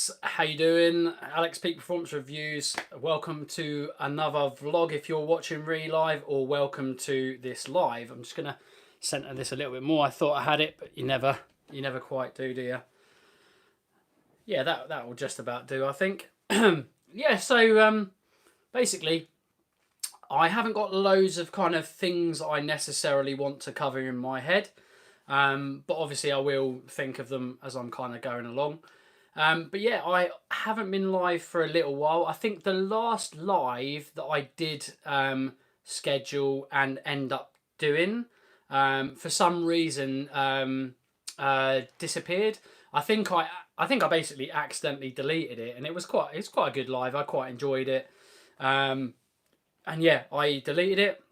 Alex, how you doing? Alex Peak Performance Reviews. Welcome to another vlog if you're watching really live, or welcome to this live. I'm just gonna center this a little bit more. I thought I had it, but you never quite do you? Yeah, that will just about do, I think. Yeah, so basically I haven't got loads of kind of things I necessarily want to cover in my head. But obviously I will think of them as I'm kind of going along. But yeah, I haven't been live for a little while. I think the last live that I did schedule and end up doing, for some reason, disappeared. I think I basically accidentally deleted it, and it's quite a good live. I quite enjoyed it, and yeah, I deleted it.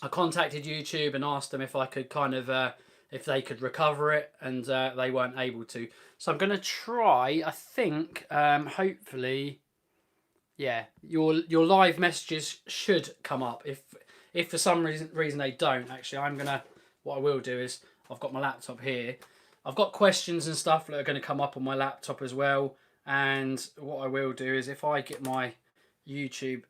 I contacted YouTube and asked them if I could kind of if they could recover it, and they weren't able to. So I'm going to try, I think, hopefully, yeah, your live messages should come up. If for some reason they don't, actually, what I will do is, I've got my laptop here. I've got questions and stuff that are going to come up on my laptop as well. And what I will do is, if I get my YouTube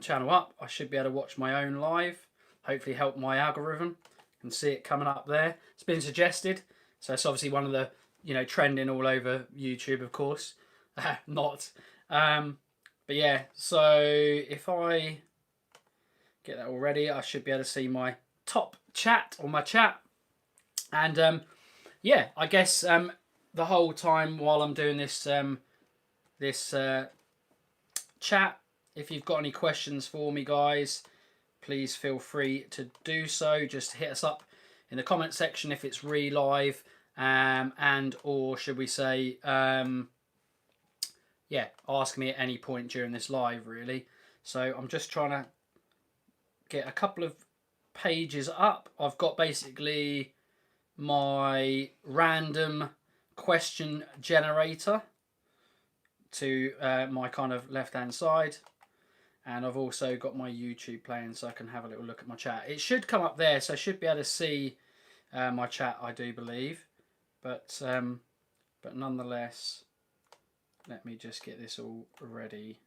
channel up, I should be able to watch my own live. Hopefully help my algorithm and see it coming up there. It's been suggested, so it's obviously one of the, trending all over YouTube, of course. Not, but yeah. So if I get that all ready, I should be able to see my top chat or my chat, and yeah, I guess the whole time while I'm doing this chat, if you've got any questions for me, guys, please feel free to do so. Just hit us up in the comment section if it's live, and or should we say, yeah, ask me at any point during this live, really. So I'm just trying to get a couple of pages up. I've got basically my random question generator to my kind of left hand side. And I've also got my YouTube playing, so I can have a little look at my chat. It should come up there, so I should be able to see my chat, I do believe. But nonetheless, let me just get this all ready.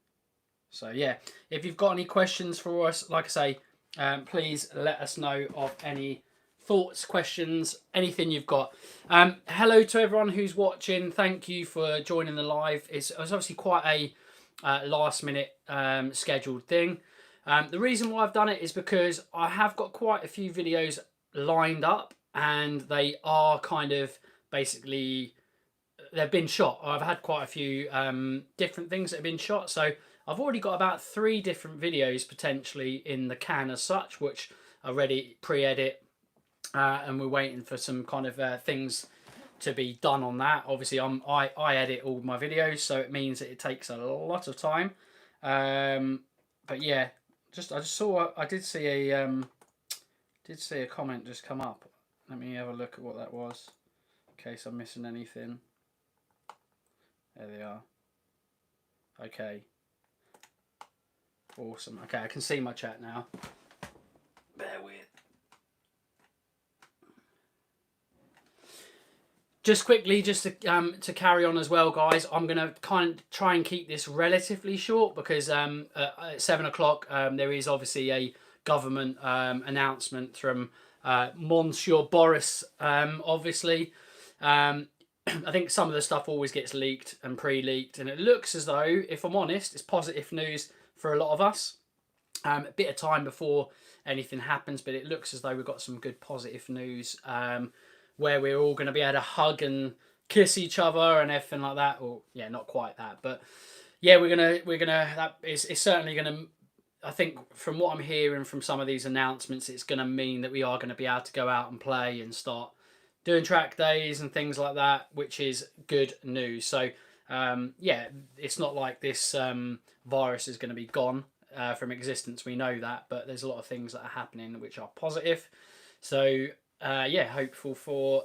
So yeah, if you've got any questions for us, like I say, please let us know of any thoughts, questions, anything you've got. Hello to everyone who's watching. Thank you for joining the live. It was obviously quite a last minute scheduled thing. The reason why I've done it is because I have got quite a few videos lined up, and they are kind of basically, they've been shot. I've had quite a few different things that have been shot, so I've already got about 3 different videos potentially in the can as such, which are ready pre-edit, and we're waiting for some kind of things to be done on that. Obviously I edit all my videos, so it means that it takes a lot of time, but yeah, I did see a comment just come up. Let me have a look at what that was, in case I'm missing anything. There they are. Okay, awesome. Okay, I can see my chat now. Bear with. Just quickly, just to carry on as well, guys, I'm going to kind of try and keep this relatively short, because at 7 o'clock there is obviously a government announcement from Monsieur Boris, obviously. I think some of the stuff always gets leaked and pre-leaked, and it looks as though, if I'm honest, it's positive news for a lot of us. A bit of time before anything happens, but it looks as though we've got some good positive news, where we're all going to be able to hug and kiss each other and everything like that. Or yeah, not quite that, but yeah, we're gonna that is certainly gonna, I think from what I'm hearing from some of these announcements, it's going to mean that we are going to be able to go out and play and start doing track days and things like that, which is good news. So yeah, it's not like this virus is going to be gone from existence. We know that, but there's a lot of things that are happening which are positive. So yeah, hopeful for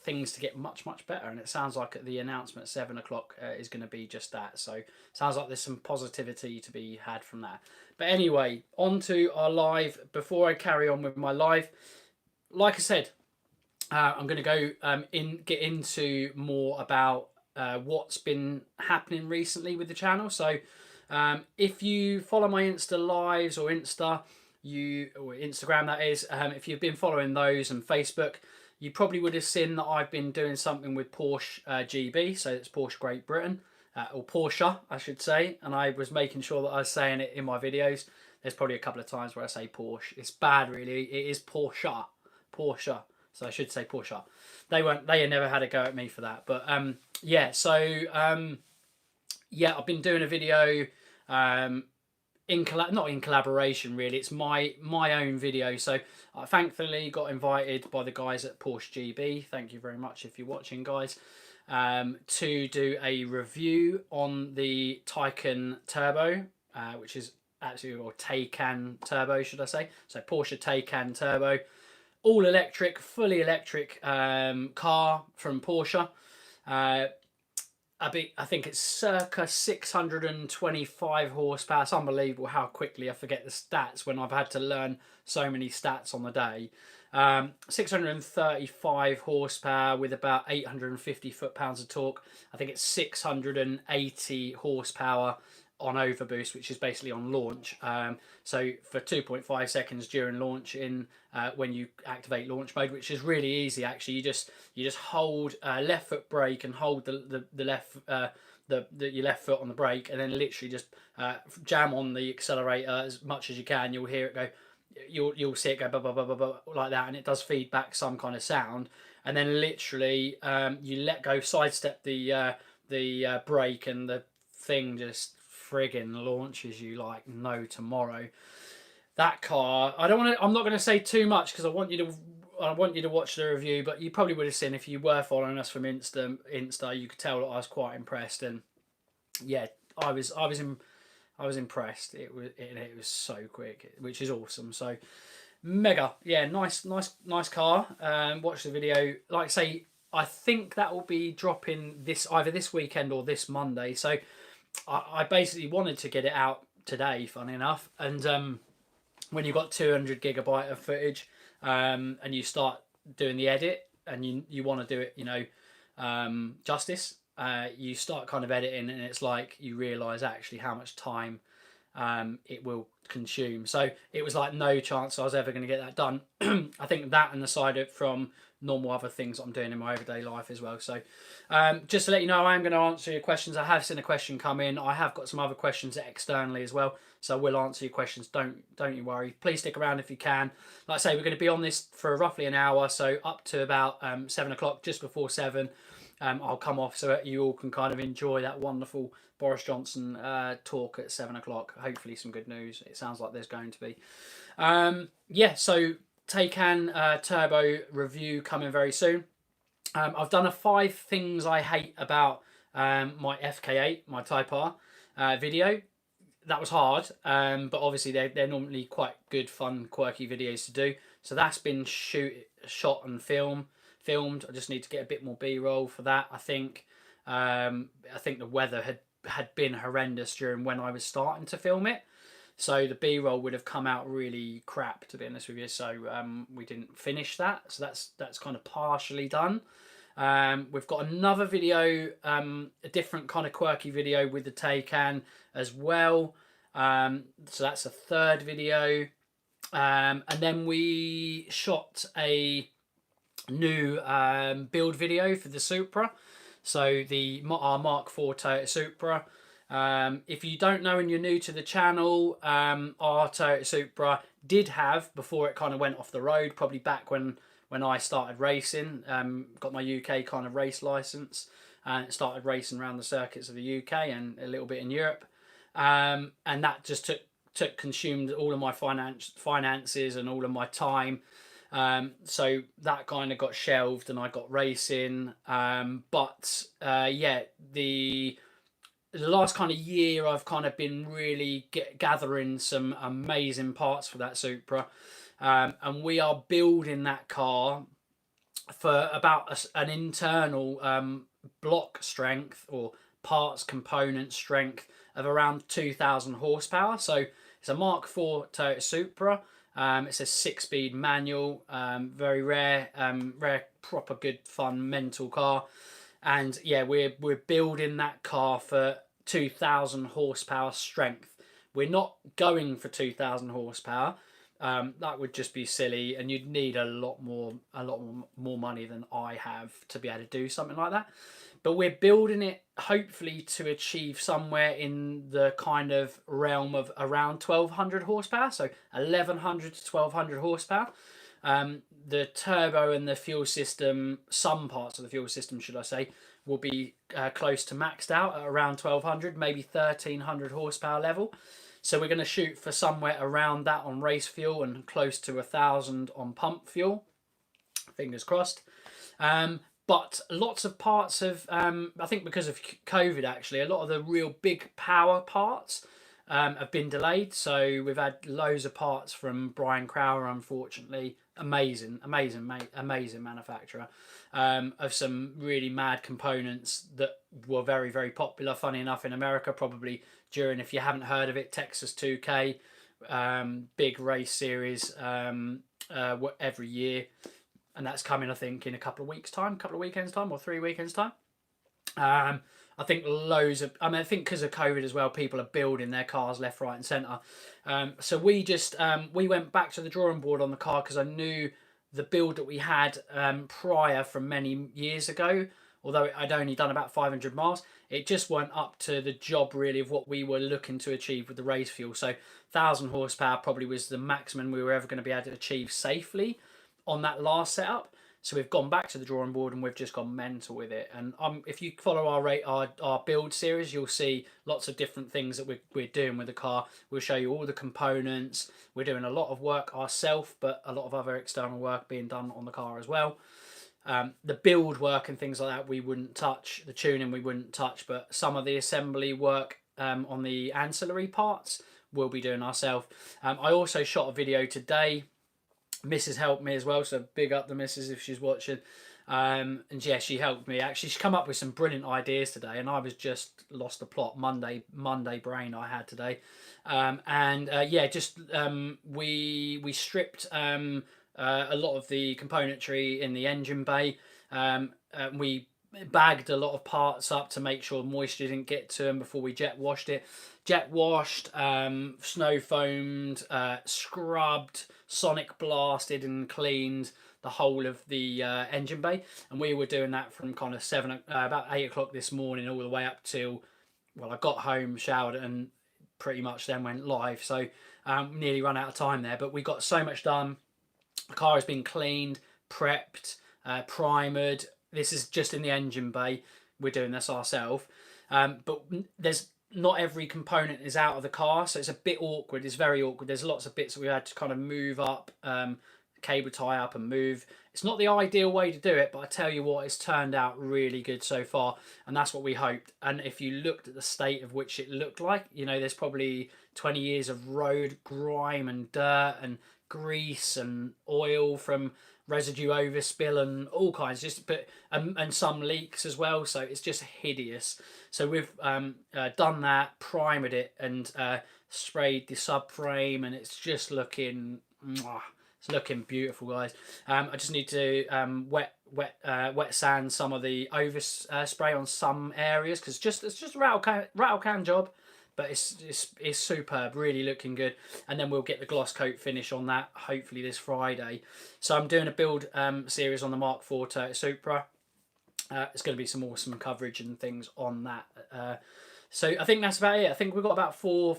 things to get much better, and it sounds like the announcement at 7 o'clock is going to be just that. So sounds like there's some positivity to be had from that. But anyway, on to our live. Before I carry on with my live, like I said, I'm going to go get into more about what's been happening recently with the channel. So if you follow my Insta lives or Instagram, that is, if you've been following those, and Facebook, you probably would have seen that I've been doing something with Porsche GB, so it's Porsche Great Britain, or Porsche I should say, and I was making sure that I was saying it in my videos. There's probably a couple of times where I say Porsche. It's bad really, it is Porsche, so I should say Porsche. They never had a go at me for that, but yeah, so yeah, I've been doing a video not in collaboration really, it's my own video. So I thankfully got invited by the guys at Porsche GB, thank you very much if you're watching, guys, to do a review on the Taycan Turbo, which is absolutely, or Taycan Turbo should I say, so Porsche Taycan Turbo, all electric, fully electric car from Porsche. I think it's circa 625 horsepower. It's unbelievable how quickly I forget the stats when I've had to learn so many stats on the day. 635 horsepower with about 850 foot-pounds of torque. I think it's 680 horsepower on overboost, which is basically on launch. So for 2.5 seconds during launch when you activate launch mode, which is really easy actually. You just hold left foot brake and hold the left your left foot on the brake, and then literally just jam on the accelerator as much as you can. You'll hear it go. You'll see it go blah, blah, blah, blah, blah, like that, and it does feed back some kind of sound. And then literally you let go, sidestep the brake, and the thing just friggin' launches you like no tomorrow. That car, I'm not going to say too much because I want you to watch the review, but you probably would have seen if you were following us from Insta, you could tell that I was quite impressed, and yeah, I was impressed. It was so quick, which is awesome. So mega, yeah, nice car. Watch the video. Like I say, I think that will be dropping either this weekend or this Monday. So I basically wanted to get it out today, funny enough, and when you've got 200 gigabyte of footage, and you start doing the edit, and you want to do it, justice, you start kind of editing, and it's like you realise actually how much time it will consume. So it was like no chance I was ever going to get that done. I think that, and aside it from normal other things I'm doing in my everyday life as well. So just to let you know, I am going to answer your questions. I have seen a question come in. I have got some other questions externally as well, so we'll answer your questions. Don't you worry. Please stick around if you can. Like I say, we're going to be on this for roughly an hour, so up to about 7 o'clock, just before 7. I'll come off so that you all can kind of enjoy that wonderful Boris Johnson talk at 7 o'clock. Hopefully some good news. It sounds like there's going to be. Yeah, so Taycan Turbo review coming very soon. I've done a 5 things I hate about my FK8, my Type R video. That was hard, but obviously they're normally quite good, fun, quirky videos to do. So that's been shot and filmed. I just need to get a bit more B-roll for that. I think the weather had been horrendous during when I was starting to film it, so the B-roll would have come out really crap, to be honest with you. So we didn't finish that. So that's kind of partially done. We've got another video, a different kind of quirky video with the Taycan as well. So that's a third video, and then we shot a new build video for the Supra, so our Mark IV Toyota Supra. If you don't know and you're new to the channel, our Toyota Supra did have, before it kind of went off the road, probably back when I started racing, got my UK kind of race license, and started racing around the circuits of the UK and a little bit in Europe, and that just consumed all of my finances and all of my time. So that kind of got shelved and I got racing. But yeah, the last kind of year I've kind of been really gathering some amazing parts for that Supra. And we are building that car for about an internal block strength or parts component strength of around 2,000 horsepower. So it's a Mark IV Toyota Supra. It's a 6-speed manual, very rare, proper good fun mental car. And yeah, we're building that car for 2,000 horsepower strength. We're not going for 2,000 horsepower. That would just be silly, and you'd need a lot more money than I have to be able to do something like that. But we're building it hopefully to achieve somewhere in the kind of realm of around 1,200 horsepower, so 1,100 to 1,200 horsepower. The turbo and the fuel system, some parts of the fuel system, should I say, will be close to maxed out at around 1,200, maybe 1,300 horsepower level. So we're going to shoot for somewhere around that on race fuel and close to 1,000 on pump fuel. Fingers crossed. But lots of parts of, I think because of COVID actually, a lot of the real big power parts have been delayed. So we've had loads of parts from Brian Crowder, unfortunately. Amazing manufacturer of some really mad components that were very, very popular. Funny enough, in America, probably during, if you haven't heard of it, Texas 2K, big race series every year. And that's coming, I think, in a couple of weeks' time, couple of weekends' time, or 3 weekends' time. I think I think because of COVID as well, people are building their cars left, right, and centre. So we went back to the drawing board on the car because I knew the build that we had prior from many years ago, although I'd only done about 500 miles, it just weren't up to the job really of what we were looking to achieve with the race fuel. So 1,000 horsepower probably was the maximum we were ever going to be able to achieve safely on that last setup. So we've gone back to the drawing board and we've just gone mental with it. And if you follow our build series, you'll see lots of different things that we're doing with the car. We'll show you all the components. We're doing a lot of work ourselves, but a lot of other external work being done on the car as well. The build work and things like that we wouldn't touch. The tuning we wouldn't touch, but some of the assembly work on the ancillary parts we'll be doing ourselves. I also shot a video today. Mrs. helped me as well, so big up the missus if she's watching. And yeah, she helped me. Actually, she come up with some brilliant ideas today, and I was just lost the plot. Monday brain I had today. We stripped a lot of the componentry in the engine bay. We bagged a lot of parts up to make sure moisture didn't get to them before we jet washed it. Jet washed, snow foamed, scrubbed, sonic blasted and cleaned the whole of the engine bay. And we were doing that from kind of about 8 o'clock this morning all the way up till, well, I got home, showered, and pretty much then went live. So nearly run out of time there, but we got so much done. The car has been cleaned, prepped, primered. This is just in the engine bay. We're doing this ourselves. But there's not every component is out of the car, so it's a bit awkward. It's very awkward. There's lots of bits that we had to kind of move up, cable tie up and move. It's not the ideal way to do it, but I tell you what, it's turned out really good so far, and that's what we hoped. And if you looked at the state of which it looked like, you know, there's probably 20 years of road grime and dirt and grease and oil from residue overspill and all kinds, and some leaks as well, so it's just hideous. So we've done that, primered it, and sprayed the subframe, and it's just looking it's looking beautiful, guys. I just need to wet sand some of the overspray on some areas, because it's just a rattle can job. But it's superb, really looking good. And then we'll get the gloss coat finish on that, hopefully this Friday. So I'm doing a build series on the Mark IV Toyota Supra. It's going to be some awesome coverage and things on that. So I think that's about it. I think we've got about 4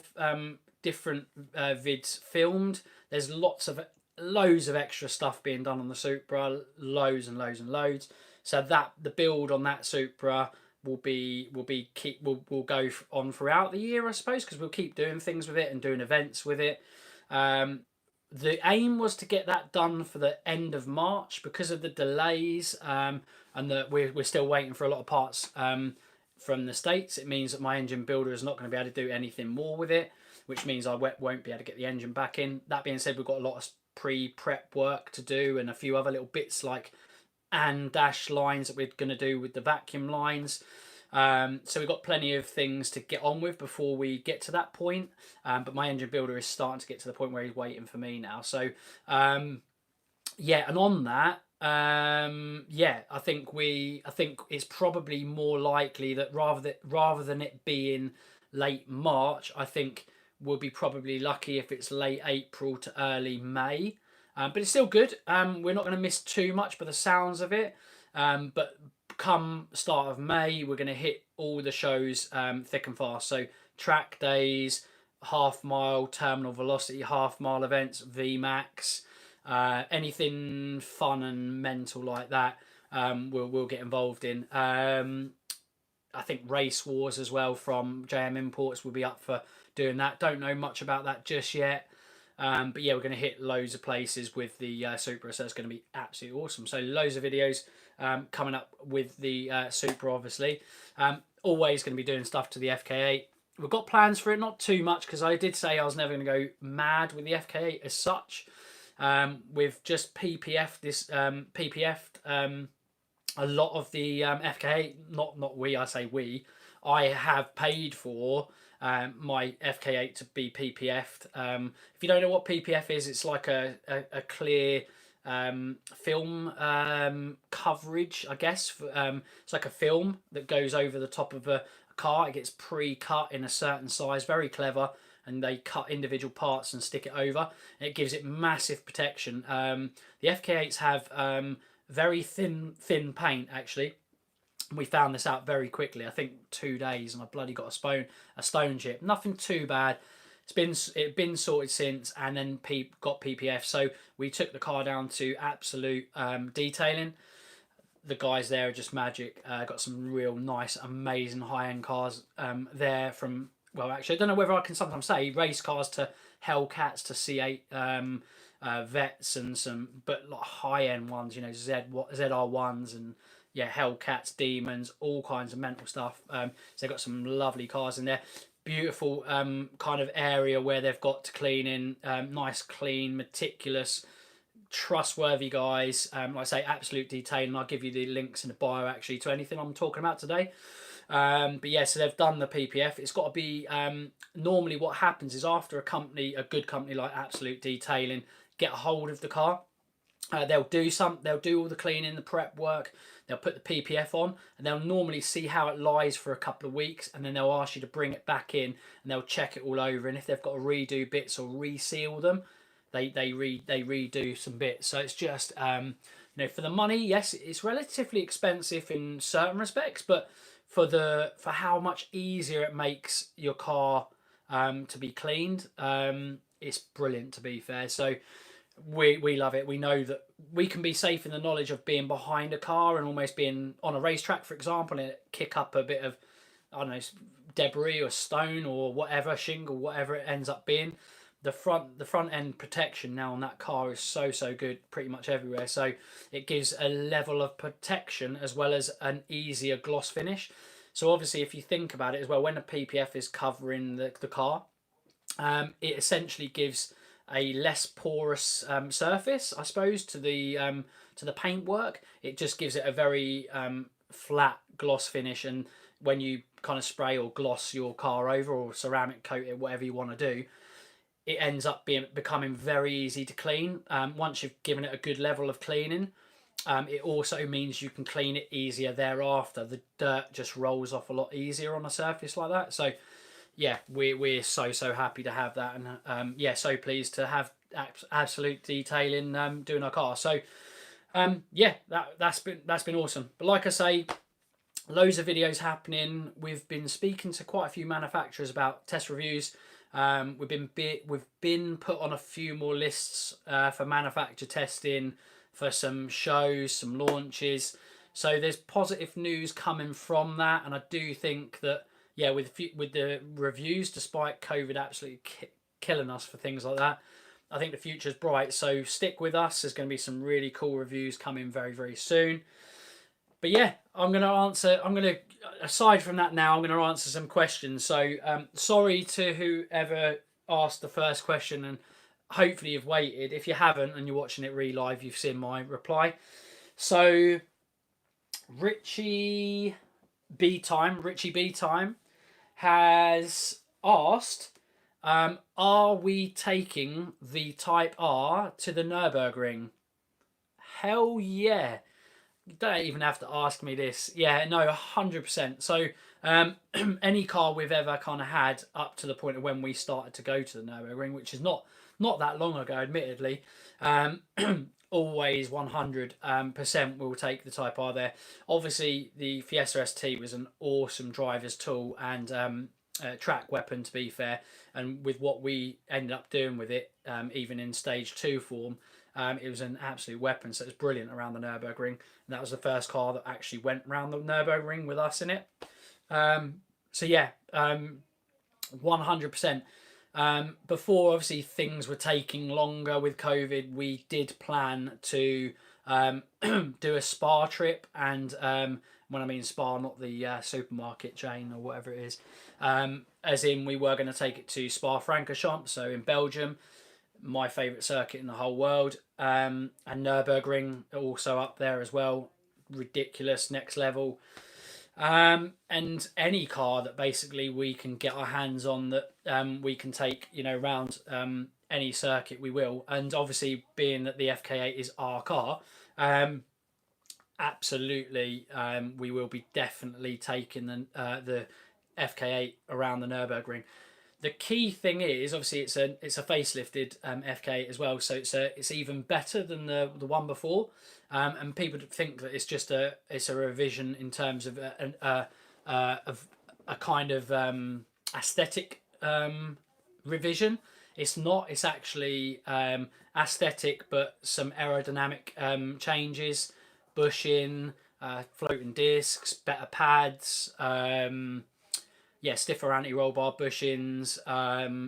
different vids filmed. There's loads of extra stuff being done on the Supra, loads and loads and loads. So the build on that Supra will go on throughout the year, I suppose, because we'll keep doing things with it and doing events with it. The aim was to get that done for the end of March because of the delays, and that we're still waiting for a lot of parts from the States. It means that my engine builder is not going to be able to do anything more with it, which means I won't be able to get the engine back in. That being said, we've got a lot of pre-prep work to do and a few other little bits like and dash lines that we're going to do with the vacuum lines. So we've got plenty of things to get on with before we get to that point. But my engine builder is starting to get to the point where he's waiting for me now. So, yeah, and on that, Yeah, I think it's probably more likely that rather than it being late March, I think we'll be probably lucky if it's late April to early May. But it's still good. We're not going to miss too much by the sounds of it. But come start of May, we're going to hit all the shows thick and fast. So track days, half mile, terminal velocity, half mile events, VMAX. Anything fun and mental like that, we'll get involved in. I think Race Wars as well from JM Imports will be up for doing that. Don't know much about that just yet. But yeah, we're going to hit loads of places with the Supra, so it's going to be absolutely awesome. So loads of videos coming up with the Supra, obviously. Always going to be doing stuff to the FK8. We've got plans for it, not too much, because I did say I was never going to go mad with the FK8 as such. We've just PPF'd this PPF'd a lot of the FK8. Not we, I say we. I have paid for my FK8 to be PPF'd. If you don't know what PPF is, it's like a clear film coverage, I guess. It's like a film that goes over the top of a car. It gets pre-cut in a certain size, very clever, and they cut individual parts and stick it over. It gives it massive protection. The FK8s have very thin paint, actually. We found this out very quickly. I think 2 days, and I bloody got a stone chip. Nothing too bad. It's been sorted since, and then got PPF. So we took the car down to Absolute Detailing. The guys there are just magic. Got some real nice, amazing high-end cars there from, well, actually, I don't know whether I can sometimes say race cars to Hellcats to C8 Vets and some, but like high-end ones, you know, ZR1s and yeah, Hellcats, Demons, all kinds of mental stuff. So they've got some lovely cars in there. Beautiful kind of area where they've got to clean in. Nice, clean, meticulous, trustworthy guys. Like I say, Absolute Detailing. I'll give you the links in the bio actually to anything I'm talking about today. But yeah, so they've done the PPF. It's got to be normally what happens is after a good company like Absolute Detailing get a hold of the car, they'll do all the cleaning, the prep work. They'll put the PPF on, and they'll normally see how it lies for a couple of weeks, and then they'll ask you to bring it back in, and they'll check it all over. And if they've got to redo bits or reseal them, they redo some bits. So it's just you know, for the money, yes, it's relatively expensive in certain respects, but for how much easier it makes your car to be cleaned, it's brilliant, to be fair. So we love it. We know that we can be safe in the knowledge of being behind a car and almost being on a racetrack, for example, and it kick up a bit of, I don't know, debris or stone or whatever, shingle, whatever it ends up being. The front end protection now on that car is so good pretty much everywhere. So it gives a level of protection as well as an easier gloss finish. So obviously, if you think about it as well, when a PPF is covering the car, it essentially gives a less porous surface, I suppose, to the paintwork. It just gives it a very flat gloss finish, and when you kind of spray or gloss your car over or ceramic coat it, whatever you want to do, it ends up becoming very easy to clean. Once you've given it a good level of cleaning, it also means you can clean it easier thereafter. The dirt just rolls off a lot easier on a surface like that. So yeah, we're so happy to have that, and yeah, so pleased to have Absolute Detailing doing our car. So yeah, that's been awesome. But like I say, loads of videos happening. We've been speaking to quite a few manufacturers about test reviews. We've been put on a few more lists for manufacturer testing, for some shows, some launches. So there's positive news coming from that, and I do think that, yeah, with the reviews, despite COVID absolutely killing us for things like that, I think the future's bright. So stick with us. There's going to be some really cool reviews coming very soon. But yeah, aside from that now, I'm going to answer some questions. So sorry to whoever asked the first question, and hopefully you've waited. If you haven't and you're watching it re-live, you've seen my reply. So Richie B Time has asked, are we taking the Type R to the Nurburgring? Hell yeah. You don't even have to ask me this. Yeah, no, 100%. So, any car we've ever kind of had up to the point of when we started to go to the Nurburgring, which is not that long ago, admittedly, um, always 100% will take the Type R there. Obviously, the Fiesta ST was an awesome driver's tool and track weapon, to be fair. And with what we ended up doing with it, even in stage 2 form, it was an absolute weapon. So it was brilliant around the Nurburgring. And that was the first car that actually went around the Nurburgring with us in it. So yeah, 100%. Before obviously things were taking longer with COVID, we did plan to do a spa trip, and when I mean spa, not the supermarket chain or whatever it is, as in we were going to take it to Spa-Francorchamps, so in Belgium, my favourite circuit in the whole world, and Nurburgring also up there as well, ridiculous, next level. And any car that basically we can get our hands on that we can take, around any circuit, we will. And obviously, being that the FK8 is our car, absolutely, we will be definitely taking the FK8 around the Nurburgring. The key thing is obviously it's a facelifted FK8 as well, so it's even better than the one before. And people think that it's just a revision in terms of a kind of aesthetic revision. It's not. It's actually aesthetic, but some aerodynamic changes, bushing, floating discs, better pads. Stiffer anti-roll bar bushings.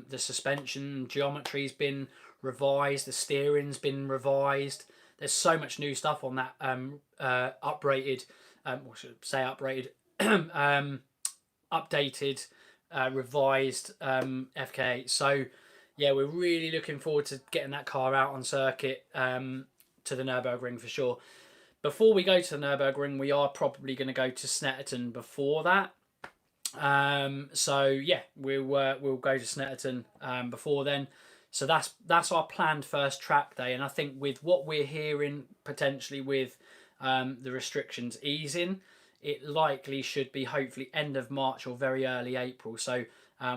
The suspension geometry's been revised. The steering's been revised. There's so much new stuff on that uprated, or should I say uprated, updated, revised FK8. So yeah, we're really looking forward to getting that car out on circuit to the Nurburgring for sure. Before we go to the Nurburgring, we are probably going to go to Snetterton before that. So yeah, we'll go to Snetterton before then. So that's our planned first track day, and I think with what we're hearing potentially with the restrictions easing, it likely should be hopefully end of March or very early April. So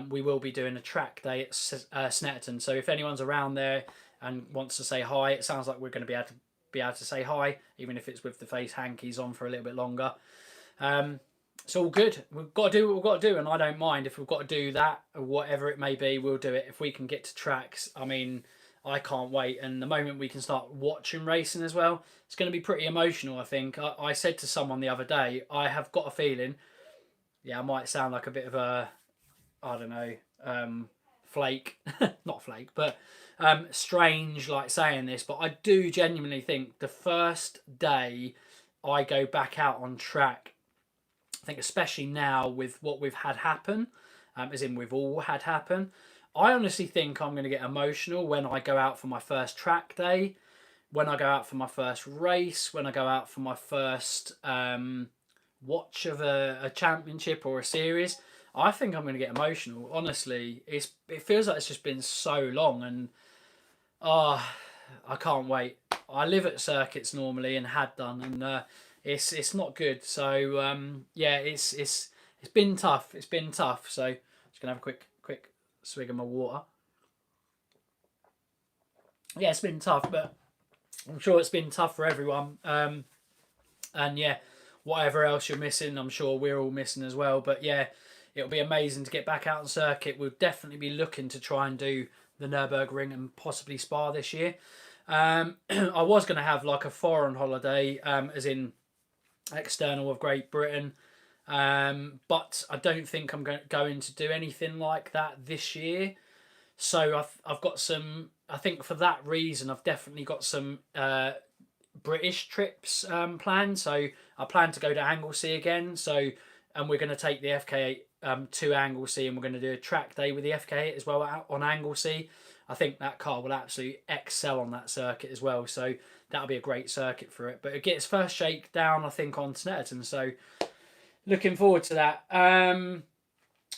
we will be doing a track day at Snetterton. So if anyone's around there and wants to say hi, it sounds like we're going to be able to say hi, even if it's with the face hankies on for a little bit longer. It's all good. We've got to do what we've got to do, and I don't mind if we've got to do that or whatever it may be. We'll do it if we can get to tracks. I mean, I can't wait. And the moment we can start watching racing as well, it's going to be pretty emotional. I think I said to someone the other day, I have got a feeling. Yeah, I might sound like a bit of a, I don't know, flake, not flake, but strange like saying this, but I do genuinely think the first day I go back out on track, I think especially now with what we've had happen, as in we've all had happen, I honestly think I'm going to get emotional when I go out for my first track day, when I go out for my first race, when I go out for my first watch of a championship or a series. I think I'm going to get emotional. Honestly, it feels like it's just been so long, and I can't wait. I live at circuits normally and had done, and it's not good. So yeah, it's been tough. It's been tough. So just gonna have a quick swig of my water. Yeah, it's been tough, but I'm sure it's been tough for everyone. And yeah, whatever else you're missing, I'm sure we're all missing as well. But yeah, it'll be amazing to get back out on circuit. We'll definitely be looking to try and do the Nurburgring and possibly Spa this year. I was going to have like a foreign holiday, as in external of Great Britain, but I don't think I'm going to do anything like that this year. So I've got some. I think for that reason, I've definitely got some British trips planned. So I plan to go to Anglesey again. So and we're going to take the FK8 to Anglesey, and we're going to do a track day with the FK8 as well out on Anglesey. I think that car will absolutely excel on that circuit as well. So that'll be a great circuit for it. But it gets first shakedown, I think, on Snetterton. So looking forward to that.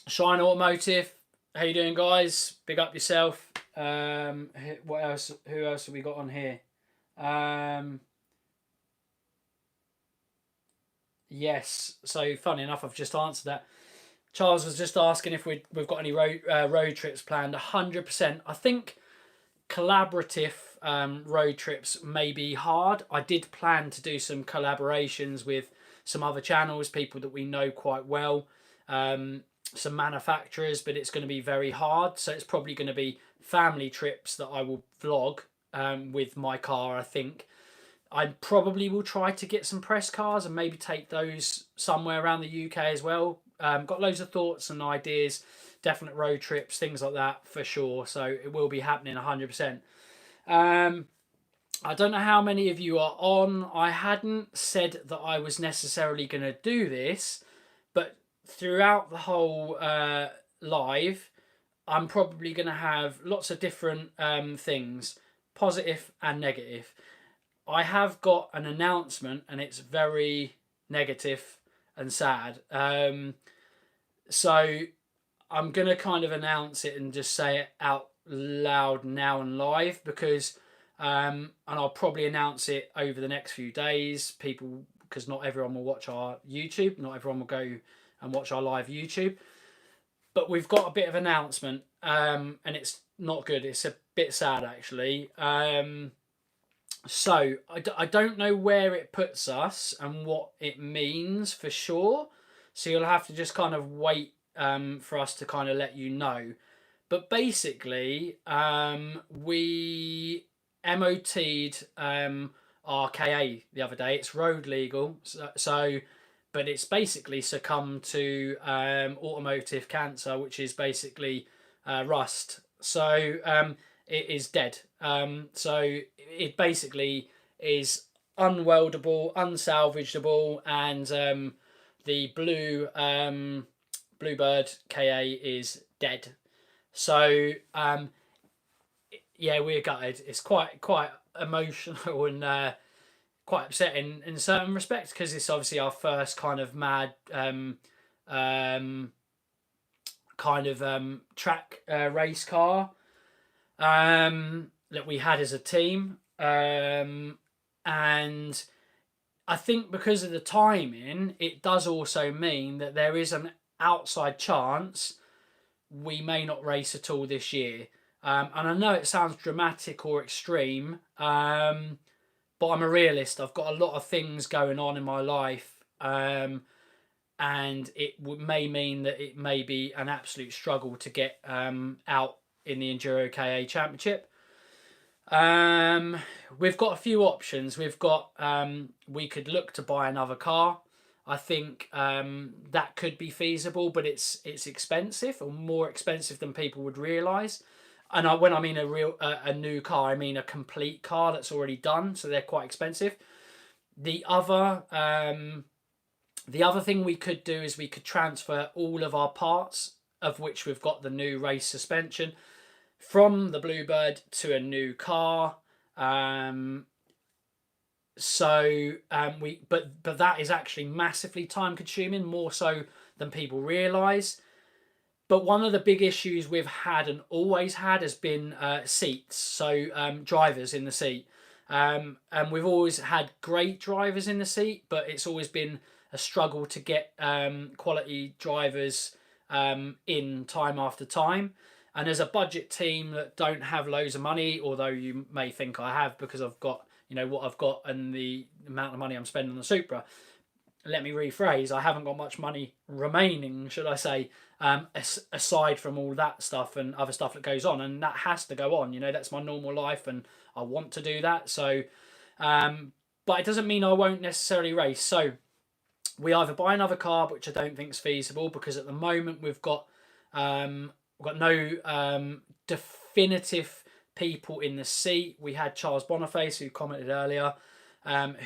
Shine Automotive, how you doing, guys? Big up yourself. What else? Who else have we got on here? Yes. So funny enough, I've just answered that. Charles was just asking if we've got any road trips planned. 100%. I think collaborative road trips may be hard. I did plan to do some collaborations with some other channels, people that we know quite well, some manufacturers, but it's going to be very hard. So it's probably going to be family trips that I will vlog with my car, I think. I probably will try to get some press cars and maybe take those somewhere around the UK as well. Got loads of thoughts and ideas, definite road trips, things like that for sure. So it will be happening 100%. I don't know how many of you are on. I hadn't said that I was necessarily going to do this, but throughout the whole live, I'm probably going to have lots of different things, positive and negative. I have got an announcement, and it's very negative and sad. So I'm gonna kind of announce it and just say it out loud now and live, because and I'll probably announce it over the next few days. People, because not everyone will watch our YouTube, not everyone will go and watch our live YouTube. But we've got a bit of announcement, and it's not good. It's a bit sad actually. So I don't know where it puts us and what it means for sure. So you'll have to just kind of wait for us to kind of let you know. But basically, we MOT'd our KA the other day. It's road legal, so but it's basically succumbed to automotive cancer, which is basically rust. So it is dead. So it basically is unweldable, unsalvageable, and the Bluebird KA is dead. So yeah, we're gutted. It's quite emotional and quite upsetting in certain respects, because it's obviously our first kind of mad track race car that we had as a team, and I think because of the timing, it does also mean that there is an outside chance we may not race at all this year. And I know it sounds dramatic or extreme, but I'm a realist. I've got a lot of things going on in my life, and it may mean that it may be an absolute struggle to get out in the Enduro KA Championship. We've got a few options. We've got we could look to buy another car. I think that could be feasible, but it's expensive, or more expensive than people would realise. And when I mean a new car, I mean a complete car that's already done, so they're quite expensive. The other thing we could do is we could transfer all of our parts, of which we've got the new race suspension, from the Bluebird to a new car. But that is actually massively time consuming, more so than people realise. But one of the big issues we've had and always had has been seats, so drivers in the seat. And we've always had great drivers in the seat, but it's always been a struggle to get quality drivers in time after time. And as a budget team that don't have loads of money, although you may think I have because I've got, what I've got and the amount of money I'm spending on the Supra. Let me rephrase, I haven't got much money remaining, should I say, aside from all that stuff and other stuff that goes on, and that has to go on. That's my normal life, and I want to do that. So, but it doesn't mean I won't necessarily race. So, we either buy another car, which I don't think is feasible, because at the moment we've got no definitive people in the seat. We had Charles Boniface, who commented earlier,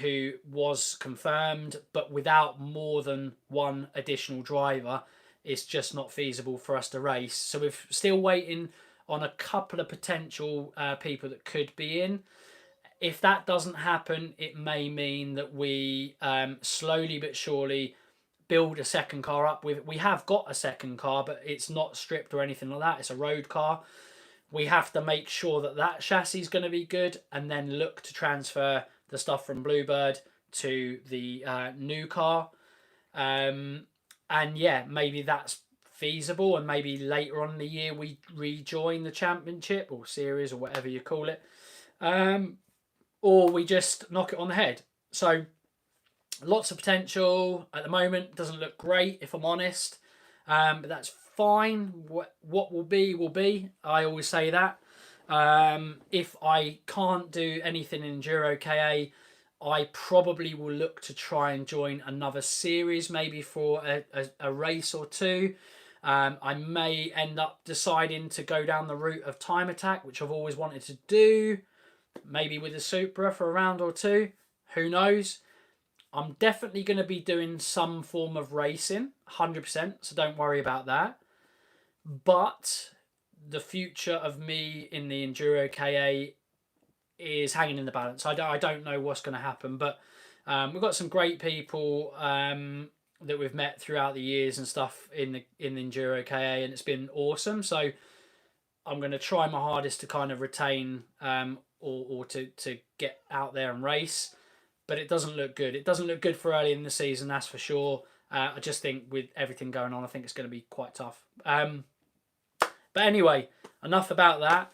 who was confirmed, but without more than one additional driver, it's just not feasible for us to race. So we're still waiting on a couple of potential people that could be in. If that doesn't happen, it may mean that we slowly but surely build a second car up. We have got a second car, but it's not stripped or anything like that. It's a road car. We have to make sure that chassis is going to be good, and then look to transfer the stuff from Bluebird to the new car. And yeah, maybe that's feasible, and maybe later on in the year we rejoin the championship or series or whatever you call it, or we just knock it on the head. So lots of potential at the moment. Doesn't look great, if I'm honest, but that's fine. What will be will be. I always say that. If I can't do anything in Enduro KA, I probably will look to try and join another series, maybe for a race or two. I may end up deciding to go down the route of time attack, which I've always wanted to do, maybe with a Supra for a round or two. Who knows? I'm definitely going to be doing some form of racing, 100%, so don't worry about that. But the future of me in the Enduro KA is hanging in the balance. I don't know what's going to happen, but we've got some great people that we've met throughout the years and stuff in the Enduro KA, and it's been awesome. So I'm going to try my hardest to kind of retain or to get out there and race. But it doesn't look good. It doesn't look good for early in the season, that's for sure. I just think with everything going on, I think it's going to be quite tough. But anyway, enough about that.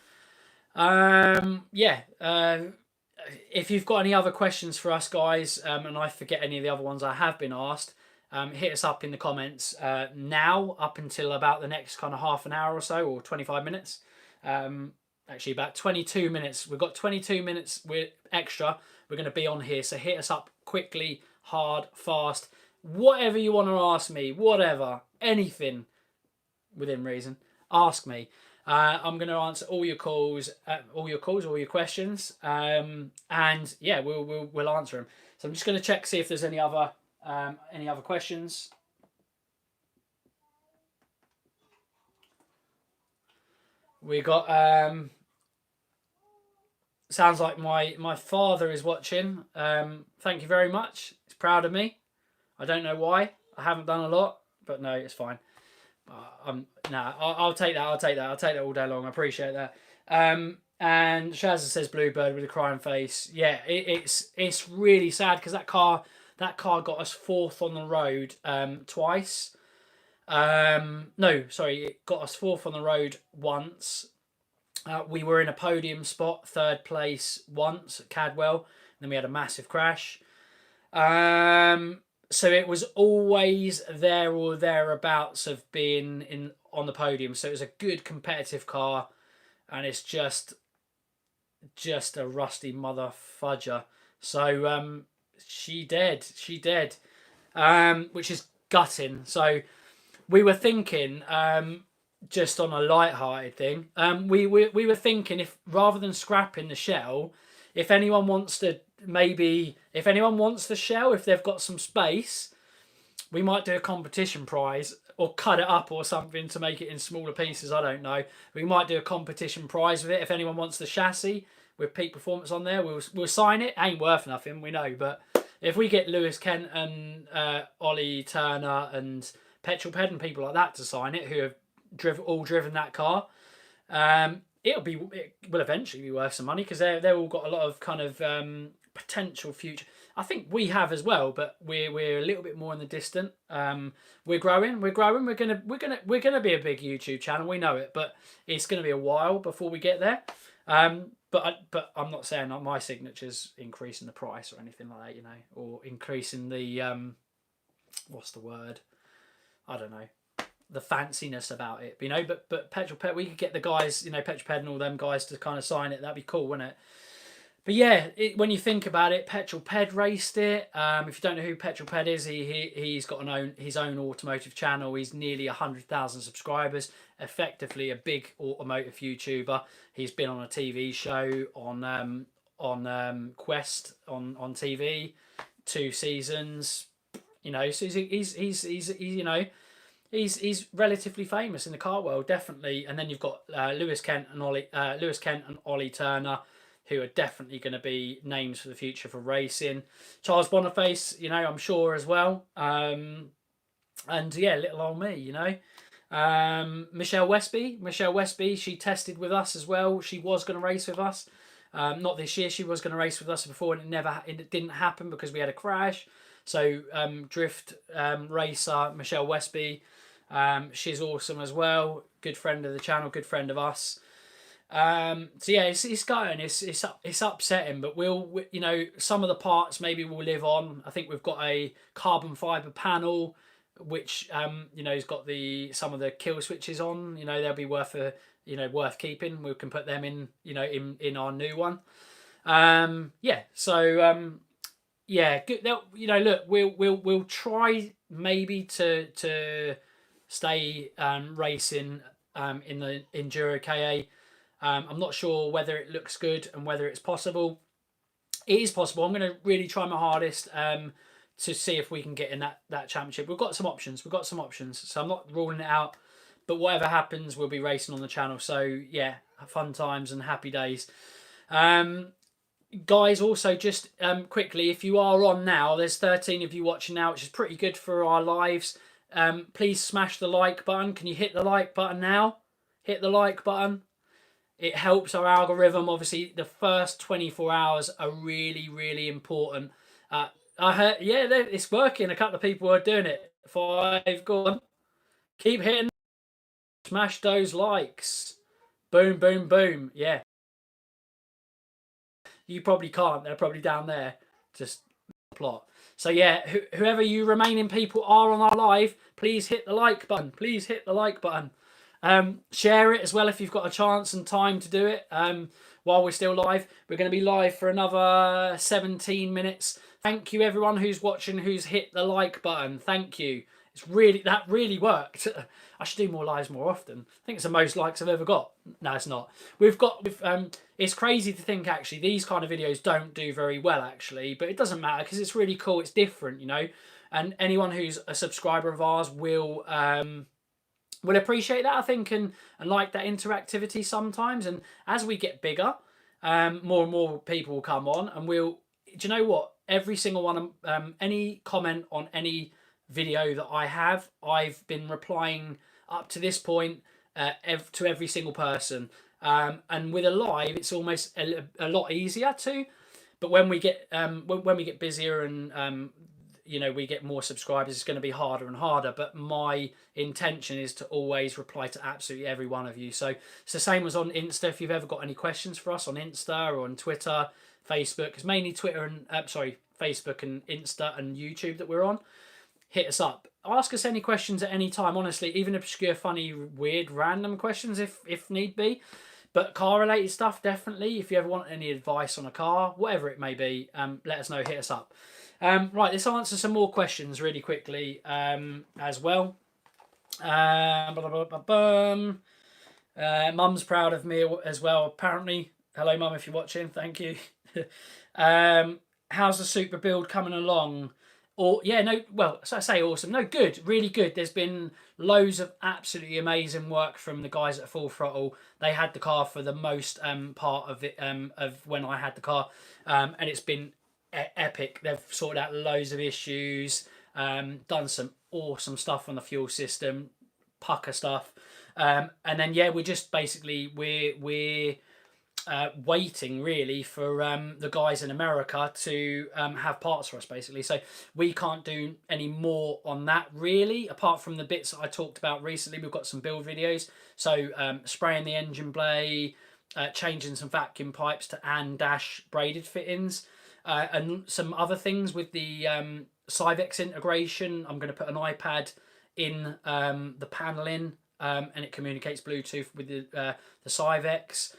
If you've got any other questions for us, guys, and I forget any of the other ones I have been asked, hit us up in the comments now, up until about the next kind of half an hour or so, or 25 minutes. Actually, about 22 minutes. We've got 22 minutes with extra. We're going to be on here, so hit us up quickly, hard, fast, whatever you want to ask me, whatever, anything within reason, ask me. I'm going to answer all your calls, all your questions, and yeah, we'll answer them. So I'm just going to check, see if there's any other questions. We got sounds like my father is watching. Thank you very much. He's proud of me. I don't know why. I haven't done a lot, but no, it's fine. I'll take that. I'll take that all day long. I appreciate that. And Shazza says Bluebird with a crying face. Yeah, it's really sad because that car got us fourth on the road twice. No, sorry, it got us fourth on the road once. We were in a podium spot, third place once at Cadwell. Then we had a massive crash. So it was always there or thereabouts of being on the podium. So it was a good competitive car, and it's just a rusty mother fudger. So she dead, which is gutting. So we were thinking, just on a light-hearted thing, we were thinking, if rather than scrapping the shell, if anyone wants the shell, if they've got some space, we might do a competition prize or cut it up or something to make it in smaller pieces. I don't know. We might do a competition prize with it. If anyone wants the chassis with Peak Performance on there, we'll sign it. Ain't worth nothing, we know, but if we get Lewis Kent and Ollie Turner and Petrolhead and people like that to sign it, who have driven that car, it will eventually be worth some money, because they've all got a lot of kind of potential future. I think we have as well, but we're a little bit more in the distant. We're growing. We're gonna be a big YouTube channel. We know it, but it's gonna be a while before we get there. But I'm not saying that my signature's increasing the price or anything like that, you know, or increasing the what's the word? I don't know, the fanciness about it, you know. But Petrolhead, we could get the guys, you know, Petrolhead and all them guys to kind of sign it. That'd be cool, wouldn't it? But yeah, when you think about it, Petrolhead raced it. If you don't know who Petrolhead is, he's got his own automotive channel. He's nearly 100,000 subscribers. Effectively a big automotive YouTuber. He's been on a TV show on Quest on TV, 2 seasons. You know, so he's you know, he's relatively famous in the car world, definitely. And then you've got Lewis Kent and Ollie Turner, who are definitely going to be names for the future for racing. Charles Boniface, you know, I'm sure as well. And yeah, little old me, you know. Michelle Westby, she tested with us as well. She was going to race with us. Not this year, she was going to race with us before, and it didn't happen because we had a crash. So drift racer Michelle Westby, she's awesome as well. Good friend of the channel, good friend of us. So yeah, it's going. It's upsetting, but you know, some of the parts maybe will live on. I think we've got a carbon fiber panel, which you know, has got some of the kill switches on. You know, they'll be worth keeping. We can put them in, you know, in our new one. Yeah. So yeah, good. You know, look, we'll try maybe to stay racing in the Enduro KA. I'm not sure whether it looks good and whether it's possible. It is possible. I'm going to really try my hardest to see if we can get in that championship. We've got some options. So I'm not ruling it out. But whatever happens, we'll be racing on the channel. So yeah, fun times and happy days. Guys, also just quickly, if you are on now, there's 13 of you watching now, which is pretty good for our lives. Please smash the like button. Can you hit the like button now? Hit the like button. It helps our algorithm. Obviously, the first 24 hours are really, really important. I heard, yeah, it's working. A couple of people are doing it. 5, go on. Keep hitting. Smash those likes. Boom, boom, boom. Yeah. You probably can't. They're probably down there. Just plot. So yeah, whoever you remaining people are on our live, please hit the like button. Please hit the like button. Share it as well if you've got a chance and time to do it. While we're still live, we're going to be live for another 17 minutes. Thank you everyone who's watching, who's hit the like button. Thank you. That really worked. I should do more lives more often. I think it's the most likes I've ever got. No, it's not. It's crazy to think actually these kind of videos don't do very well actually, but it doesn't matter because it's really cool. It's different, you know. And anyone who's a subscriber of ours will appreciate that, I think, and like that interactivity sometimes. And as we get bigger, more and more people will come on, and do you know what? Every single one, any comment on any video that I have, I've been replying up to this point to every single person. And with a live, it's almost a lot easier to. But when we get busier and you know, we get more subscribers, it's going to be harder and harder. But my intention is to always reply to absolutely every one of you. So it's the same as on Insta. If you've ever got any questions for us on Insta or on Twitter, Facebook, it's mainly Twitter and Facebook and Insta and YouTube that we're on. Hit us up. Ask us any questions at any time. Honestly, even obscure, funny, weird, random questions if need be. But car related stuff, definitely. If you ever want any advice on a car, whatever it may be, let us know. Hit us up. Right, let's answer some more questions really quickly as well. Mum's proud of me as well, apparently. Hello, Mum, if you're watching. Thank you. How's the super build coming along? Or yeah, no, well, so I say awesome. No, good, really good. There's been loads of absolutely amazing work from the guys at Full Throttle. They had the car for the most part of it, of when I had the car, and it's been epic. They've sorted out loads of issues, done some awesome stuff on the fuel system, pucker stuff, and then yeah, we're just basically we're waiting really for the guys in America to have parts for us basically. So we can't do any more on that really, apart from the bits that I talked about recently. We've got some build videos, so spraying the engine blade, changing some vacuum pipes to dash braided fittings, and some other things with the Cyvex integration. I'm going to put an iPad in the paneling, and it communicates Bluetooth with the Cyvex.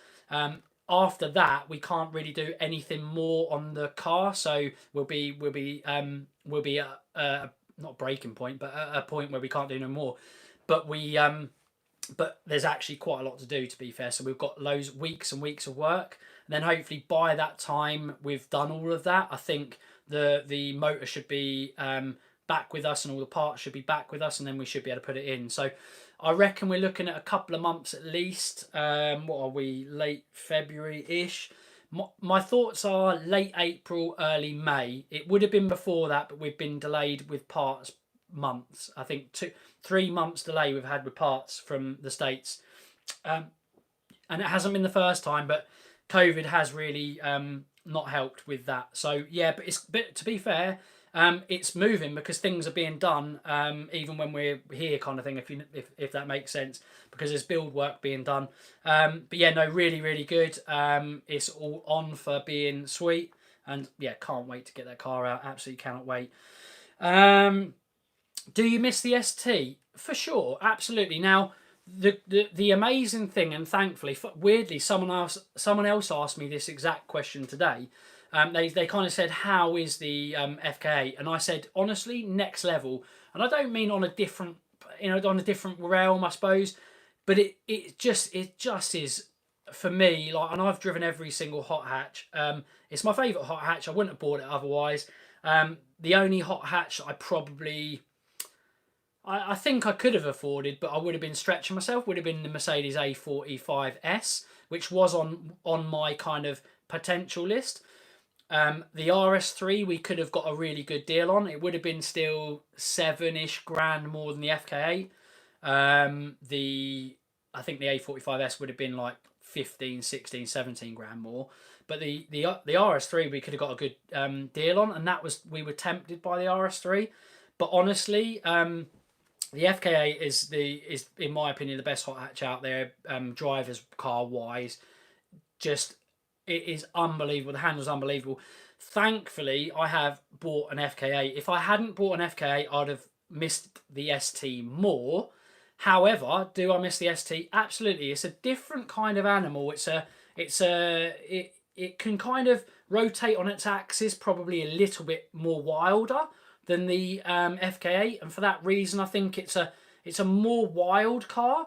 After that, we can't really do anything more on the car, so we'll be at not breaking point, but a point where we can't do no more. But but there's actually quite a lot to do, to be fair. So we've got loads, weeks and weeks of work, and then hopefully by that time we've done all of that. I think the motor should be back with us, and all the parts should be back with us, and then we should be able to put it in. So I reckon we're looking at a couple of months at least. What are we, late February-ish? My thoughts are late April, early May. It would have been before that, but we've been delayed with parts months. I think 3 months delay we've had with parts from the States. And it hasn't been the first time, but COVID has really not helped with that. So yeah, but to be fair, it's moving because things are being done, even when we're here, kind of thing. If that makes sense, because there's build work being done. But yeah, no, really, really good. It's all on for being sweet, and yeah, can't wait to get that car out. Absolutely cannot wait. Do you miss the ST? For sure, absolutely. Now, the amazing thing, and thankfully, weirdly, someone else asked me this exact question today. They kind of said, "How is the FK?" And I said, honestly, next level. And I don't mean on a different, on a different realm, I suppose, but it just is for me. Like, and I've driven every single hot hatch. It's my favourite hot hatch. I wouldn't have bought it otherwise. The only hot hatch I probably I think I could have afforded, but I would have been stretching myself, would have been the Mercedes A45S, which was on my kind of potential list. The RS3 we could have got a really good deal on. It would have been still 7-ish grand more than the FK8. I think the A45S would have been like 15, 16, 17 grand more. But the RS3 we could have got a good deal on, and we were tempted by the RS3. But honestly, the FK8 is in my opinion the best hot hatch out there, drivers car wise. Just, it is unbelievable. The handle's unbelievable. Thankfully, I have bought an FK8. If I hadn't bought an FK8, I'd have missed the ST more. However, do I miss the ST? Absolutely. It's a different kind of animal. It can kind of rotate on its axis, probably a little bit more wilder than the FK8, and for that reason, I think it's a more wild car.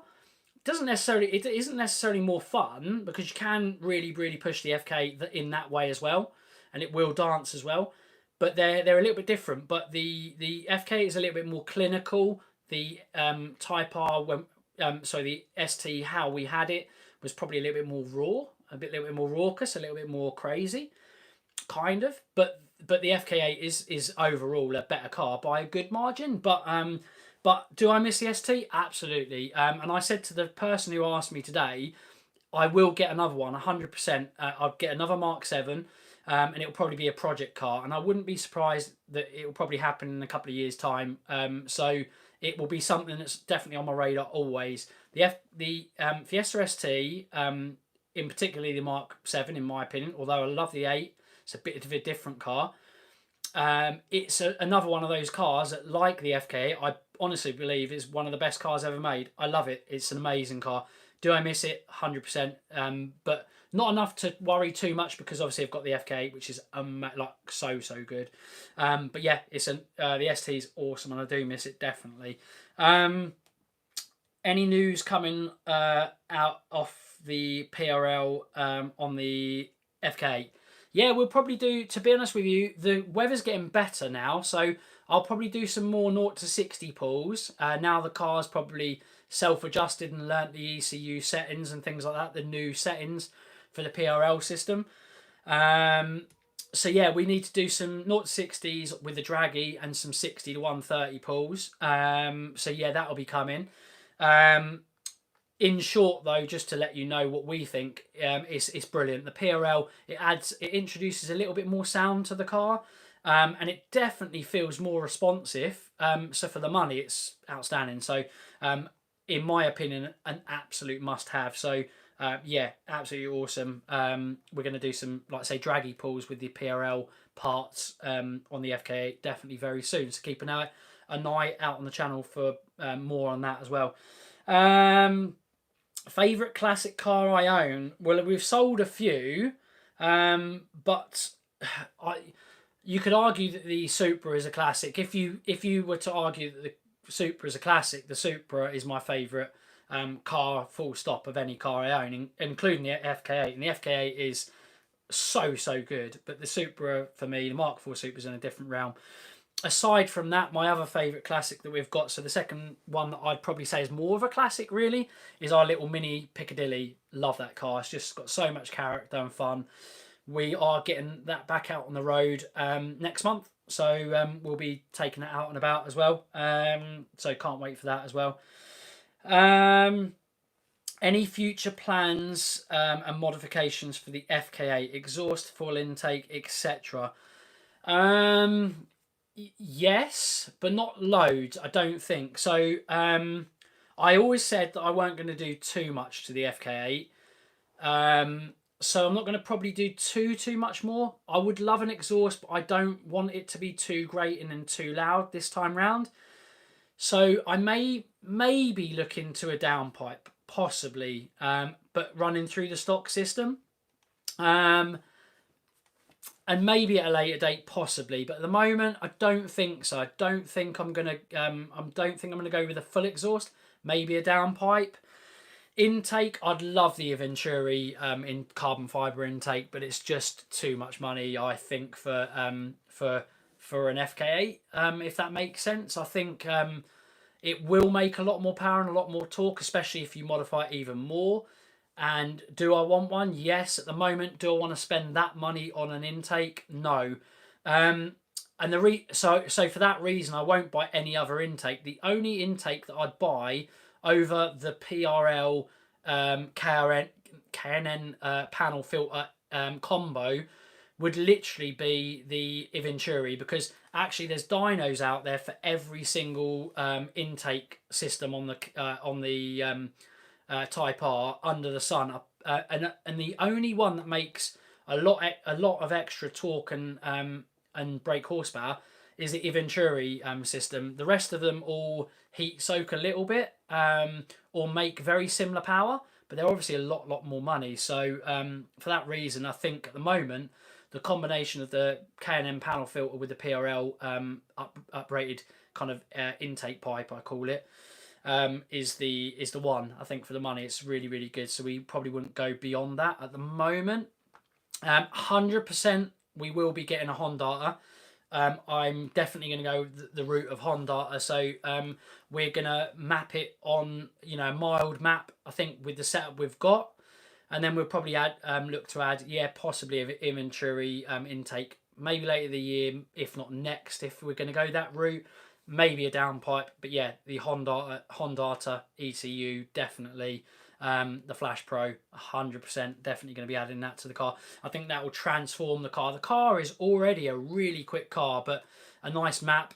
It isn't necessarily more fun, because you can really push the FK in that way as well, and it will dance as well. But they're a little bit different. But the FK is a little bit more clinical. The Type R, the ST, how we had it, was probably a little bit more raw, little bit more raucous, a little bit more crazy, kind of. But the FK8 is overall a better car by a good margin. But do I miss the ST? Absolutely. And I said to the person who asked me today, I will get another one, 100%. I'll get another Mark 7, and it'll probably be a project car. And I wouldn't be surprised that it will probably happen in a couple of years' time. So it will be something that's definitely on my radar always. The Fiesta ST, in particularly the Mark 7, in my opinion, although I love the 8, it's a bit of a different car. It's another one of those cars that, like the FK, I honestly believe is one of the best cars ever made. I love it. It's an amazing car. Do I miss it? 100%. But not enough to worry too much, because obviously I've got the FK, which is like so good. But yeah, the ST is awesome, and I do miss it definitely. Any news coming out off the PRL on the FK? Yeah, we'll probably do, to be honest with you, the weather's getting better now, so I'll probably do some more 0 to 60 pulls. Now the car's probably self-adjusted and learnt the ECU settings and things like that, the new settings for the PRL system. So yeah, we need to do some 0 to 60s with the draggy and some 60 to 130 pulls. So yeah, that'll be coming. In short, though, just to let you know what we think, it's brilliant. The PRL, it introduces a little bit more sound to the car, and it definitely feels more responsive. So for the money, it's outstanding. So, in my opinion, an absolute must-have. So, yeah, absolutely awesome. We're going to do some, like I say, draggy pulls with the PRL parts on the FK8 definitely very soon. So keep an eye out on the channel for more on that as well. Favourite classic car I own? Well, we've sold a few, but you could argue that the Supra is a classic. If you were to argue that the Supra is a classic, the Supra is my favourite car, full stop, of any car I own, including the FK8. And the FK8 is so good, but the Supra, for me, the Mark IV Supra, is in a different realm. Aside from that, my other favourite classic that we've got, so the second one that I'd probably say is more of a classic really, is our little mini Piccadilly. Love that car. It's just got so much character and fun. We are getting that back out on the road next month, so we'll be taking it out and about as well. So can't wait for that as well. Any future plans and modifications for the FK8, exhaust, full intake, etc.? Yes, but not loads. I don't think so. I always said that I weren't going to do too much to the FK8. So I'm not going to probably do too much more. I would love an exhaust, but I don't want it to be too grating and too loud this time round. So I maybe look into a downpipe, possibly, but running through the stock system. Um, and maybe at a later date, possibly, but at the moment, I don't think so. I don't think I'm gonna. I don't think I'm gonna go with a full exhaust. Maybe a downpipe. Intake, I'd love the Venturi in carbon fiber intake, but it's just too much money, I think, for an FK8. If that makes sense, I think it will make a lot more power and a lot more torque, especially if you modify it even more. And do I want one? Yes. At the moment, do I want to spend that money on an intake? No. And so for that reason, I won't buy any other intake. The only intake that I'd buy over the PRL KNN panel filter combo would literally be the Venturi, because actually there's dynos out there for every single intake system on the Type R under the sun, and the only one that makes a lot of extra torque and brake horsepower is the Venturi system. The rest of them all heat soak a little bit or make very similar power, but they're obviously a lot more money. So for that reason, I think at the moment the combination of the K&N panel filter with the PRL uprated kind of intake pipe, I call it, is the one. I think for the money, it's really good. So we probably wouldn't go beyond that at the moment. 100% we will be getting a Honda. I'm definitely going to go the route of Honda. So we're going to map it on a mild map, I think, with the setup we've got, and then we'll probably look to add possibly an Venturi intake maybe later the year, if not next, if we're going to go that route. Maybe a downpipe, but yeah, the Honda ECU definitely. The Flash Pro, 100%, definitely going to be adding that to the car. I think that will transform the car. The car is already a really quick car, but a nice map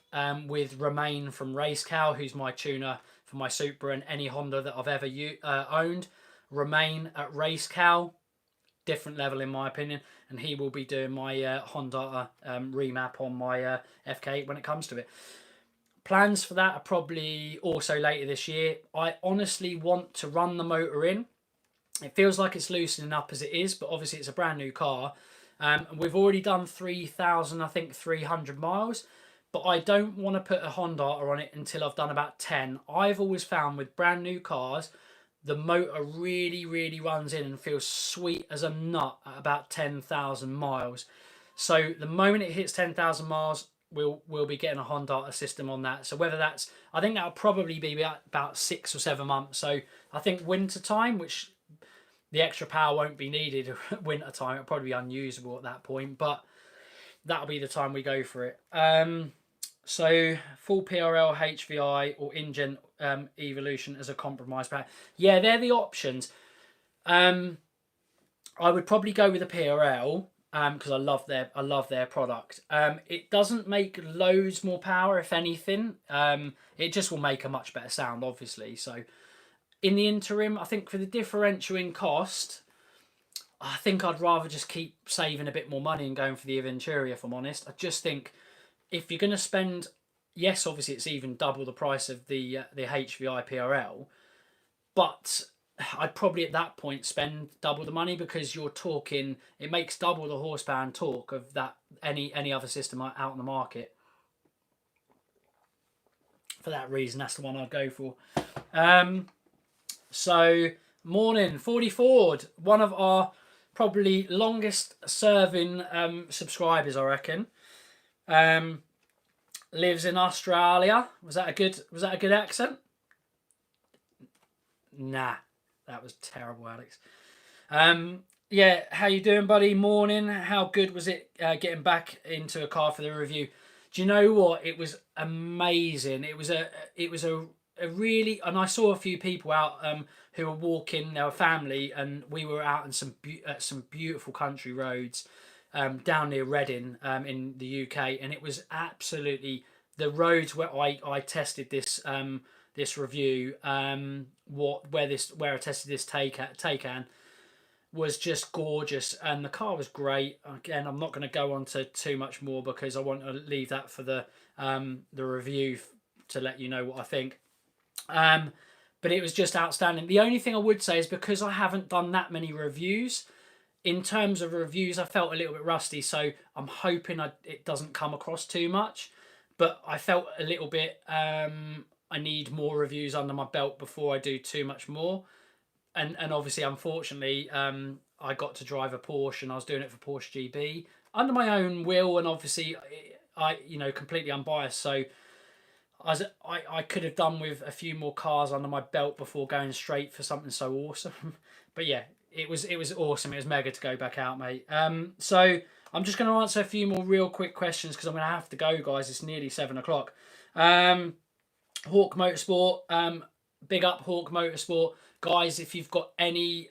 with Romain from Race Cow, who's my tuner for my Supra and any Honda that I've ever owned. Romain at Race Cow, different level in my opinion, and he will be doing my Honda remap on my FK8 when it comes to it. Plans for that are probably also later this year. I honestly want to run the motor in. It feels like it's loosening up as it is, but obviously it's a brand new car. We've already done 3,300 miles, but I don't want to put a Honda on it until I've done about 10. I've always found with brand new cars, the motor really runs in and feels sweet as a nut at about 10,000 miles. So the moment it hits 10,000 miles, we'll be getting a Honda system on that. So whether that's, I think that'll probably be about 6 or 7 months. So I think winter time, which the extra power won't be needed. Winter time, it'll probably be unusable at that point, but that'll be the time we go for it. So full PRL, HVI, or InGen Evolution as a compromise pack. Yeah, they're the options. I would probably go with a PRL. Because I love their product. It doesn't make loads more power, if anything. It just will make a much better sound, obviously. So in the interim, I think for the differential in cost, I think I'd rather just keep saving a bit more money and going for the Venturi, if I'm honest. I just think if you're going to spend, yes, obviously it's even double the price of the HVI PRL, but I'd probably at that point spend double the money, because you're talking, it makes double the horsepower and torque of that any other system out on the market. For that reason, that's the one I'd go for. So morning 40 Ford, one of our probably longest serving subscribers, I reckon. Lives in Australia. Was that a good accent? Nah. That was terrible, Alex. Yeah, how you doing, buddy? Morning. How good was it getting back into a car for the review? Do you know what? It was amazing. It was a really, and I saw a few people out who were walking, their family, and we were out in some beautiful country roads. down near Reading in the UK, and it was absolutely the roads where I tested this this review, where I tested this Taycan was just gorgeous, and the car was great. Again, I'm not going to go on to too much more because I want to leave that for the review to let you know what I think. But it was just outstanding. The only thing I would say is because I haven't done that many reviews, in terms of reviews, I felt a little bit rusty. So I'm hoping it doesn't come across too much. But I felt a little bit, I need more reviews under my belt before I do too much more. And obviously, unfortunately, I got to drive a Porsche, and I was doing it for Porsche GB under my own will, and obviously, I completely unbiased. So I could have done with a few more cars under my belt before going straight for something so awesome. But yeah, it was awesome. It was mega to go back out, mate. So I'm just going to answer a few more real quick questions because I'm going to have to go, guys. It's nearly 7 o'clock. Hawk Motorsport, big up Hawk Motorsport. Guys, if you've got any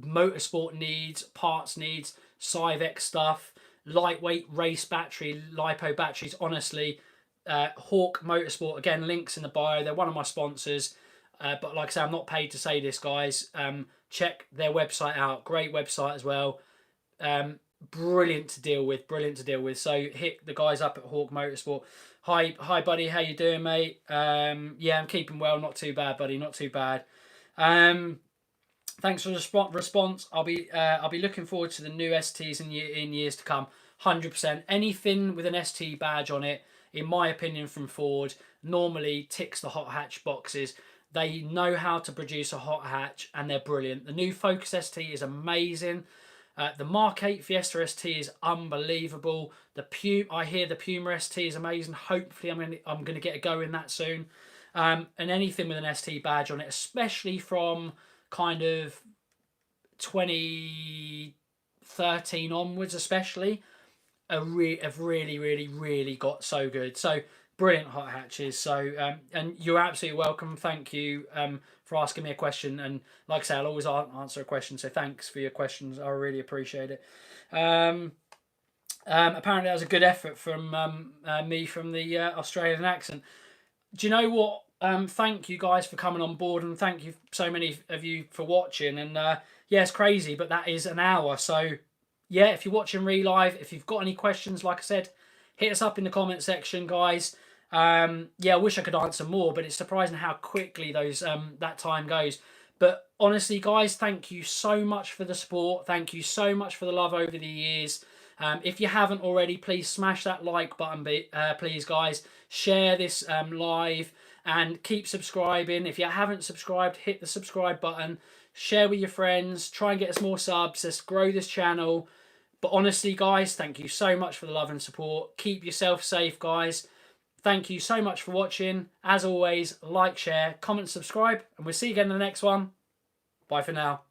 motorsport needs, parts needs, Cyvex stuff, lightweight race battery, LiPo batteries, honestly, Hawk Motorsport, again, links in the bio. They're one of my sponsors. But like I say, I'm not paid to say this, guys. Check their website out. Great website as well. Brilliant to deal with. So hit the guys up at Hawk Motorsport. Hi, buddy. How you doing, mate? Yeah, I'm keeping well. Not too bad, buddy. Not too bad. Thanks for the response. I'll be looking forward to the new STs in years to come. 100%. Anything with an ST badge on it, in my opinion, from Ford, normally ticks the hot hatch boxes. They know how to produce a hot hatch, and they're brilliant. The new Focus ST is amazing. The Mark 8 Fiesta ST is unbelievable. I hear the Puma ST is amazing. Hopefully, I'm gonna get a go in that soon. And anything with an ST badge on it, especially from kind of 2013 onwards, especially, have really got so good. So brilliant hot hatches. So and you're absolutely welcome. Thank you for asking me a question. And like I say, I'll always answer a question. So thanks for your questions. I really appreciate it. Apparently that was a good effort from me from the Australian accent. Do you know what? Thank you guys for coming on board, and thank you so many of you for watching. And yeah, it's crazy, but that is an hour. So yeah, if you're watching re-live, if you've got any questions, like I said, hit us up in the comment section, guys. Yeah, I wish I could answer more, but it's surprising how quickly those that time goes. But honestly, guys, thank you so much for the support. Thank you so much for the love over the years. If you haven't already, please smash that like button, please, guys. Share this live and keep subscribing. If you haven't subscribed, hit the subscribe button. Share with your friends. Try and get us more subs. Let's grow this channel. But honestly, guys, thank you so much for the love and support. Keep yourself safe, guys. Thank you so much for watching. As always, like, share, comment, subscribe, and we'll see you again in the next one. Bye for now.